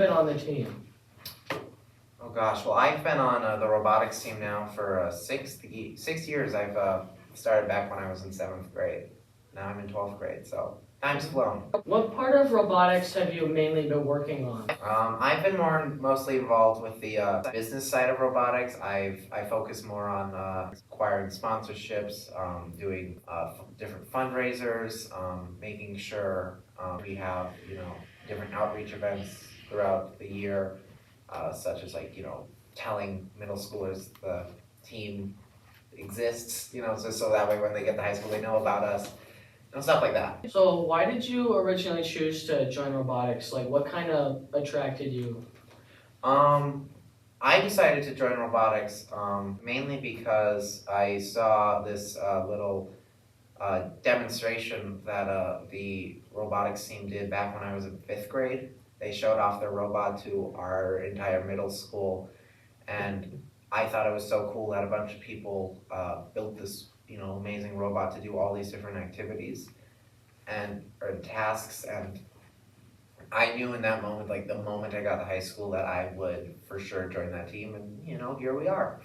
been on the team? Oh gosh, well I've been on the robotics team now for 6 years. I've started back when I was in 7th grade. Now I'm in 12th grade, so time's flown. What part of robotics have you mainly been working on? I've been mostly involved with the business side of robotics. I focus more on acquiring sponsorships, doing different fundraisers, making sure we have different outreach events throughout the year, such as telling middle schoolers the team exists, so that way when they get to high school they know about us. Stuff like that. So why did you originally choose to join robotics? Like what kind of attracted you? I decided to join robotics mainly because I saw this little demonstration that the robotics team did back when I was in 5th grade. They showed off their robot to our entire middle school, and I thought it was so cool that a bunch of people built this amazing robot to do all these different activities or tasks, and I knew in that moment, like the moment I got to high school, that I would for sure join that team, and here we are.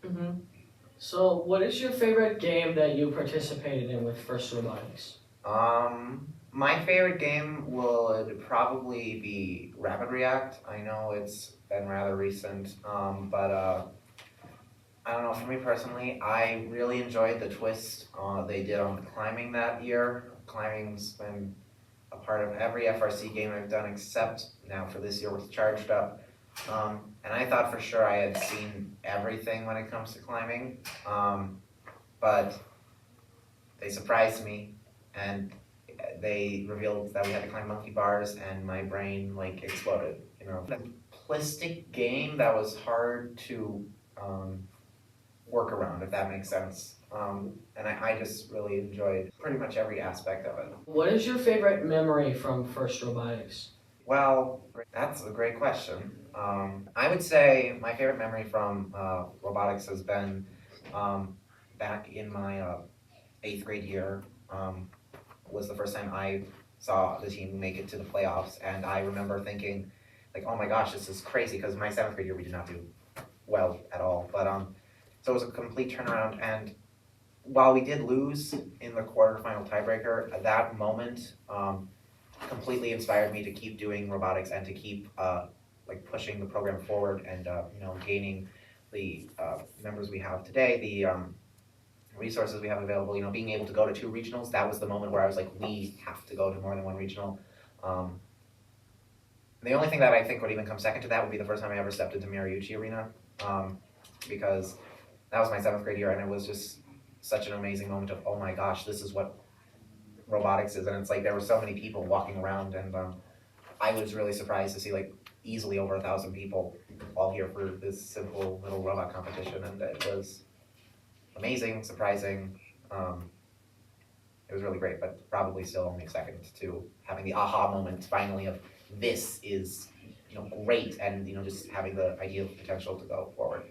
Mm-hmm. So what is your favorite game that you participated in with First Robotics? My favorite game would probably be Rapid React. I know it's been rather recent, but I don't know, for me personally, I really enjoyed the twist they did on climbing that year. Climbing's been a part of every FRC game I've done except now for this year with Charged Up. And I thought for sure I had seen everything when it comes to climbing, but they surprised me and they revealed that we had to climb monkey bars and my brain exploded. A simplistic game that was hard to work around, if that makes sense. And I just really enjoyed pretty much every aspect of it. What is your favorite memory from First Robotics? Well, that's a great question. I would say my favorite memory from robotics has been back in my 8th grade year. Was the first time I saw the team make it to the playoffs, and I remember thinking, oh my gosh, this is crazy, because my 7th grade year we did not do well at all. But so it was a complete turnaround, and while we did lose in the quarterfinal tiebreaker, that moment completely inspired me to keep doing robotics and to keep pushing the program forward and gaining the members we have today, the resources we have available. Being able to go to 2 regionals, that was the moment where I was like, we have to go to more than 1 regional. The only thing that I think would even come second to that would be the first time I ever stepped into Mariucci Arena, because that was my 7th grade year, and it was just such an amazing moment of, oh my gosh, this is what robotics is. And it's there were so many people walking around, and I was really surprised to see easily over 1,000 people all here for this simple little robot competition, and it was amazing, surprising. It was really great, but probably still only second to having the aha moment finally of this is great, and just having the idea of potential to go forward.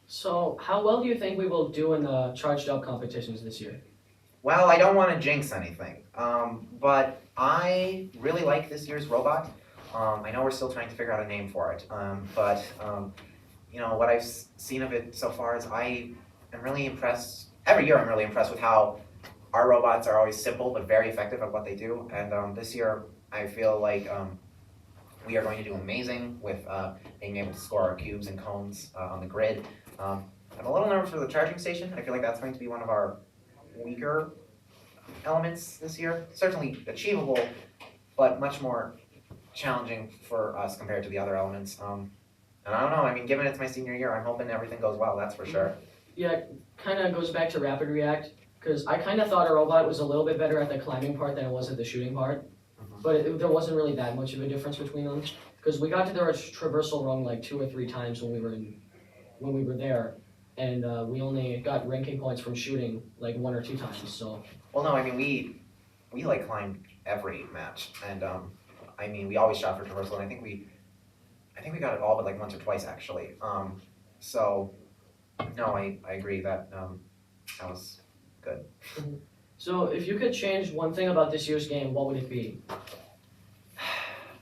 So how well do you think we will do in the Charged Up competitions this year? Well, I don't want to jinx anything, but I really like this year's robot. I know we're still trying to figure out a name for it, but what I've seen of it so far is I am really impressed. Every year I'm really impressed with how our robots are always simple but very effective at what they do, and this year I feel like we are going to do amazing with being able to score our cubes and cones on the grid. I'm a little nervous for the charging station. I feel like that's going to be one of our weaker elements this year. Certainly achievable, but much more challenging for us compared to the other elements. And I don't know, I mean, given it's my senior year, I'm hoping everything goes well, that's for sure. Yeah, kind of goes back to Rapid React, because I kind of thought our robot was a little bit better at the climbing part than it was at the shooting part. But there wasn't really that much of a difference between them, because we got to the traversal rung 2 or 3 times when we were there, and we only got ranking points from shooting 1 or 2 times. So. Well, no, I mean we climbed every match, and I mean we always shot for traversal, and I think we got it all but once or twice actually. So no, I agree that that was good. So if you could change one thing about this year's game, what would it be?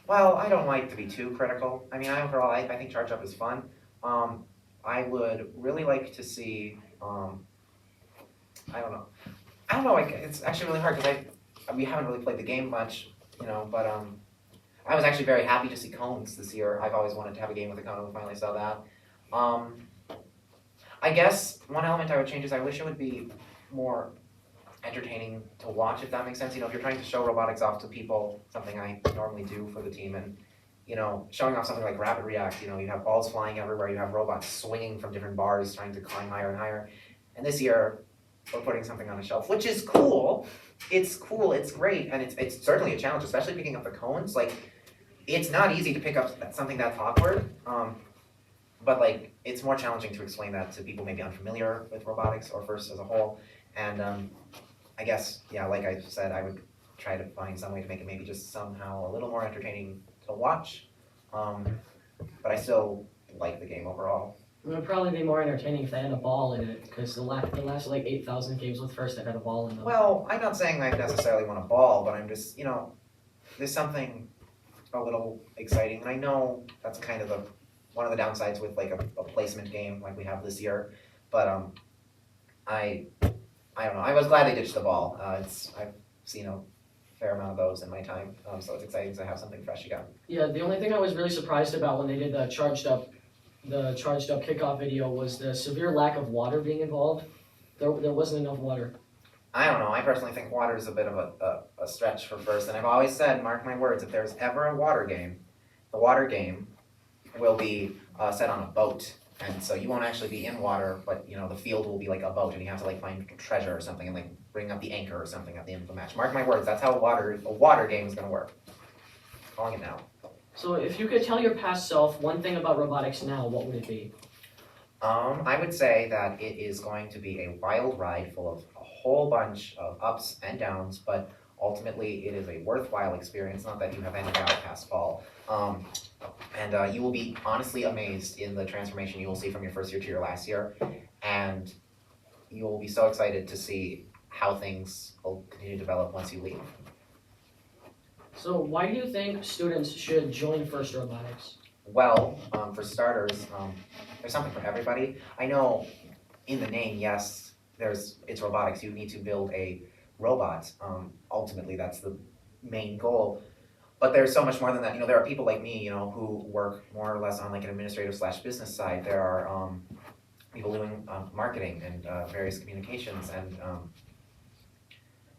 Well, I don't like to be too critical. I mean, overall, I think Charge Up is fun. I would really like to see, I don't know. I don't know, like, it's actually really hard because we haven't really played the game much, but I was actually very happy to see cones this year. I've always wanted to have a game with a cone, and we finally saw that. Um, I guess one element I would change is I wish it would be more entertaining to watch, if that makes sense. If you're trying to show robotics off to people, something I normally do for the team, and showing off something like Rapid React, you have balls flying everywhere, you have robots swinging from different bars trying to climb higher and higher. And this year, we're putting something on a shelf, which is cool. It's cool, it's great, and it's certainly a challenge, especially picking up the cones. Like, it's not easy to pick up something that's awkward, but like, it's more challenging to explain that to people maybe unfamiliar with robotics or FIRST as a whole. And I guess, yeah, like I said, I would try to find some way to make it maybe just somehow a little more entertaining to watch. But I still like the game overall. It would probably be more entertaining if they had a ball in it, because the last like 8,000 games with FIRST that had a ball in them. Well, I'm not saying I necessarily want a ball, but I'm just, there's something a little exciting. And I know that's kind of one of the downsides with like a placement game like we have this year. But I don't know. I was glad they ditched the ball. I've seen a fair amount of those in my time, so it's exciting to have something fresh again. Yeah, the only thing I was really surprised about when they did the charged up kickoff video was the severe lack of water being involved. There wasn't enough water. I don't know. I personally think water is a bit of a stretch for FIRST, and I've always said, mark my words, if there's ever a water game, the water game will be set on a boat. And so you won't actually be in water, but the field will be like a boat, and you have to like find treasure or something and like bring up the anchor or something at the end of the match. Mark my words, that's how a water game is gonna work. Calling it now. So if you could tell your past self one thing about robotics now, what would it be? I would say that it is going to be a wild ride full of a whole bunch of ups and downs, but ultimately it is a worthwhile experience, not that you have any doubt past fall. And you will be honestly amazed in the transformation you will see from your first year to your last year, and you will be so excited to see how things will continue to develop once you leave. So why do you think students should join FIRST Robotics? Well, for starters, there's something for everybody. I know in the name, yes, it's robotics. You need to build a robot. Ultimately, that's the main goal. But there's so much more than that. There are people like me, who work more or less on like an administrative/business side. There are people doing marketing and various communications, and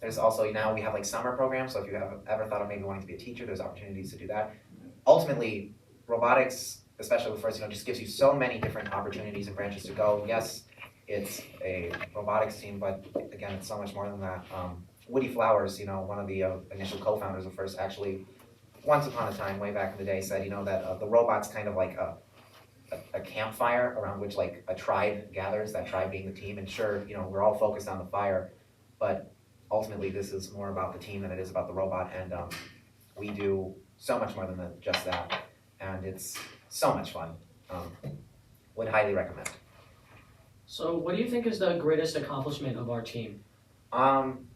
there's also now we have like summer programs. So if you have ever thought of maybe wanting to be a teacher, there's opportunities to do that. Ultimately, robotics, especially with FIRST, just gives you so many different opportunities and branches to go. Yes, it's a robotics team, but again, it's so much more than that. Woody Flowers, one of the initial co-founders of FIRST, actually, once upon a time, way back in the day, said, that the robot's kind of like a campfire around which like a tribe gathers, that tribe being the team. And sure, we're all focused on the fire, but ultimately this is more about the team than it is about the robot. And we do so much more than just that. And it's so much fun. Would highly recommend. So what do you think is the greatest accomplishment of our team?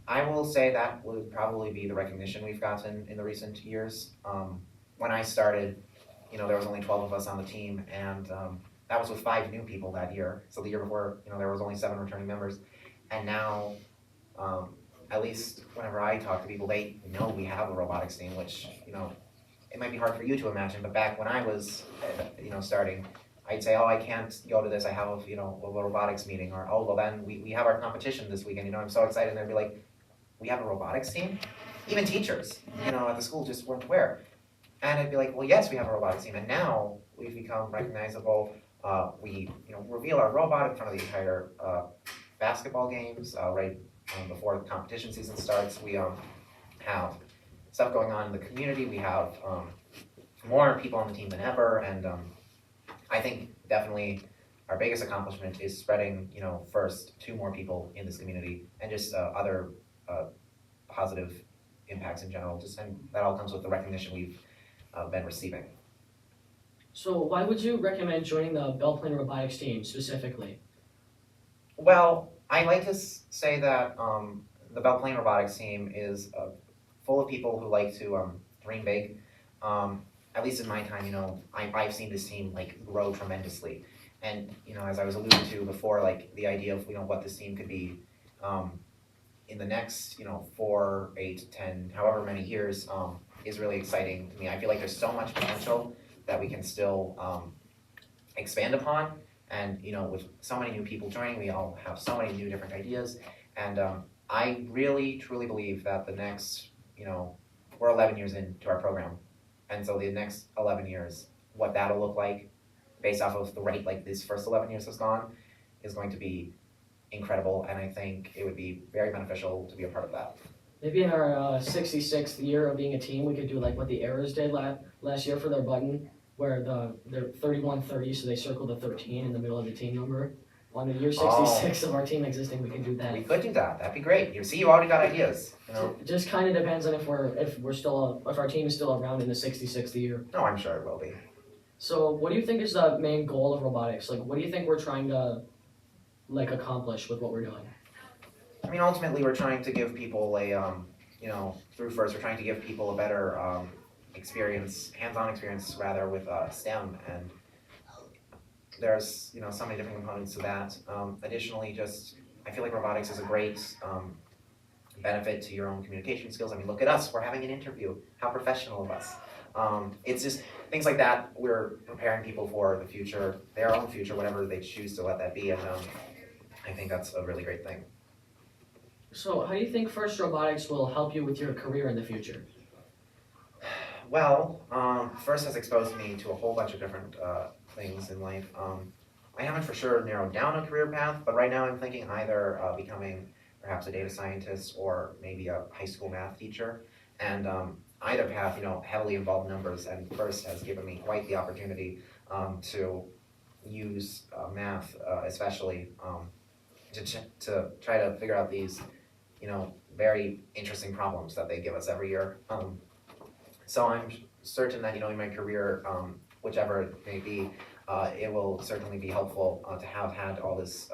I will say that would probably be the recognition we've gotten in the recent years. When I started, there was only 12 of us on the team, and that was with 5 new people that year. So the year before, there was only 7 returning members. And now, at least whenever I talk to people, they know we have a robotics team, which, it might be hard for you to imagine, but back when I was, starting, I'd say, oh, I can't go to this, I have, a robotics meeting, or, oh, well then, we have our competition this weekend, I'm so excited, and they'd be like, we have a robotics team? Even teachers, at the school just weren't aware. And I'd be like, well, yes, we have a robotics team, and now we've become recognizable. We, reveal our robot in front of the entire basketball games, right before the competition season starts. We have stuff going on in the community. We have more people on the team than ever, and I think definitely our biggest accomplishment is spreading, FIRST to more people in this community, and just other positive impacts in general. And that all comes with the recognition we've been receiving. So why would you recommend joining the Bell Plane Robotics team specifically? Well, I like to say that the Bell Plane Robotics team is full of people who like to dream big. at least in my time, I've seen this team like grow tremendously. And, as I was alluding to before, like the idea of, what this team could be, in the next, 4, 8, 10, however many years, is really exciting to me. I feel like there's so much potential that we can still, expand upon. And, with so many new people joining, we all have so many new different ideas. And, I really, truly believe that the next, we're 11 years into our program. And so the next 11 years, what that'll look like, based off of the rate like this first 11 years has gone, is going to be incredible. And I think it would be very beneficial to be a part of that. Maybe in our 66th year of being a team, we could do like what the Arrows did last year for their button, where they're 31-30, so they circle the 13 in the middle of the team number. On the year 66 of our team existing, we can do that. We could do that. That'd be great. You already got ideas. It just kind of depends on if our team is still around in the 66th year. No, I'm sure it will be. So, what do you think is the main goal of robotics? Like, what do you think we're trying to accomplish with what we're doing? I mean, ultimately, we're trying to give people through FIRST, we're trying to give people a better experience, hands-on experience rather, with STEM, and there's so many different components to that. Additionally, I feel like robotics is a great benefit to your own communication skills. I mean, look at us, we're having an interview. How professional of us. It's just things like that. We're preparing people for the future, their own future, whatever they choose to let that be, and I think that's a really great thing. So, how do you think FIRST Robotics will help you with your career in the future? Well, FIRST has exposed me to a whole bunch of different things in life. I haven't for sure narrowed down a career path, but right now I'm thinking either becoming perhaps a data scientist or maybe a high school math teacher. And either path, heavily involved numbers, and FIRST has given me quite the opportunity to use math, especially to try to figure out these, very interesting problems that they give us every year. So I'm certain that, in my career, whichever it may be, it will certainly be helpful to have had all this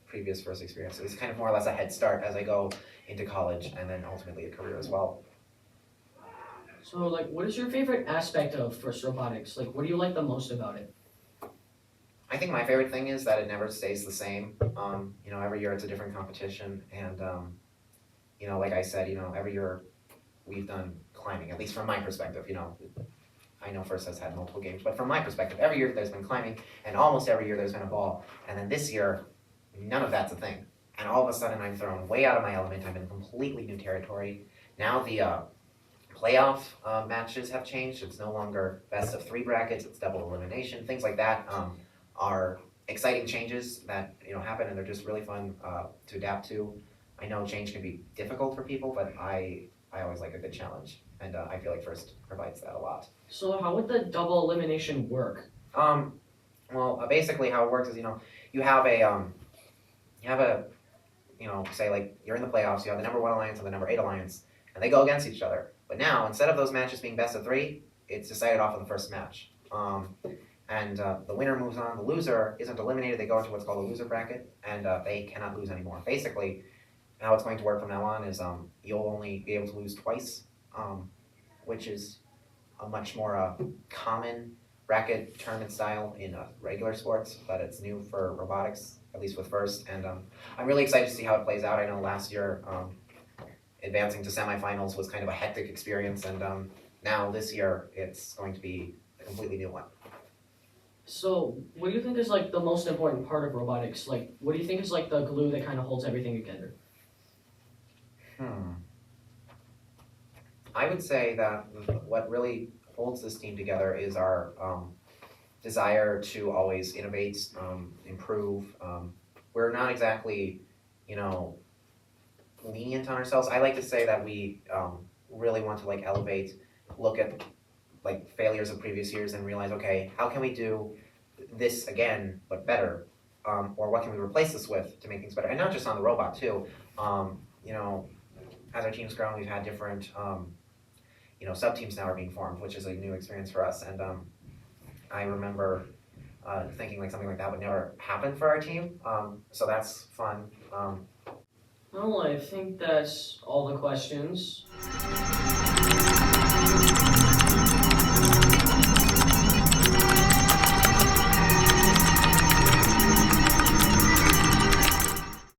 previous FIRST experience. It's kind of more or less a head start as I go into college and then ultimately a career as well. So, what is your favorite aspect of FIRST Robotics? What do you like the most about it? I think my favorite thing is that it never stays the same. Every year it's a different competition, and like I said, every year we've done climbing, at least from my perspective. I know FIRST has had multiple games, but from my perspective, every year there's been climbing, and almost every year there's been a ball. And then this year, none of that's a thing. And all of a sudden I'm thrown way out of my element. I'm in completely new territory. Now the playoff matches have changed. It's no longer best of 3 brackets, it's double elimination. Things like that are exciting changes that happen, and they're just really fun to adapt to. I know change can be difficult for people, but I always like a good challenge, and I feel like FIRST provides that a lot. So how would the double elimination work? Well, basically how it works is, you have a, say like you're in the playoffs, you have the number 1 alliance and the number 8 alliance, and they go against each other. But now, instead of those matches being best of 3, it's decided off of the first match. And the winner moves on. The loser isn't eliminated. They go into what's called a loser bracket, and they cannot lose anymore. Basically, how it's going to work from now on is you'll only be able to lose twice, which is a much more common bracket tournament style in regular sports, but it's new for robotics, at least with FIRST. And I'm really excited to see how it plays out. I know last year advancing to semifinals was kind of a hectic experience, and now this year it's going to be a completely new one. So, what do you think is the most important part of robotics? What do you think is the glue that kind of holds everything together? I would say that what really holds this team together is our desire to always innovate, improve. We're not exactly, lenient on ourselves. I like to say that we really want to elevate, look at failures of previous years and realize, okay, how can we do this again but better, or what can we replace this with to make things better? And not just on the robot too. As our team's grown, we've had different sub teams now are being formed, which is a new experience for us. And I remember thinking something like that would never happen for our team, so that's fun. Well, I think that's all the questions.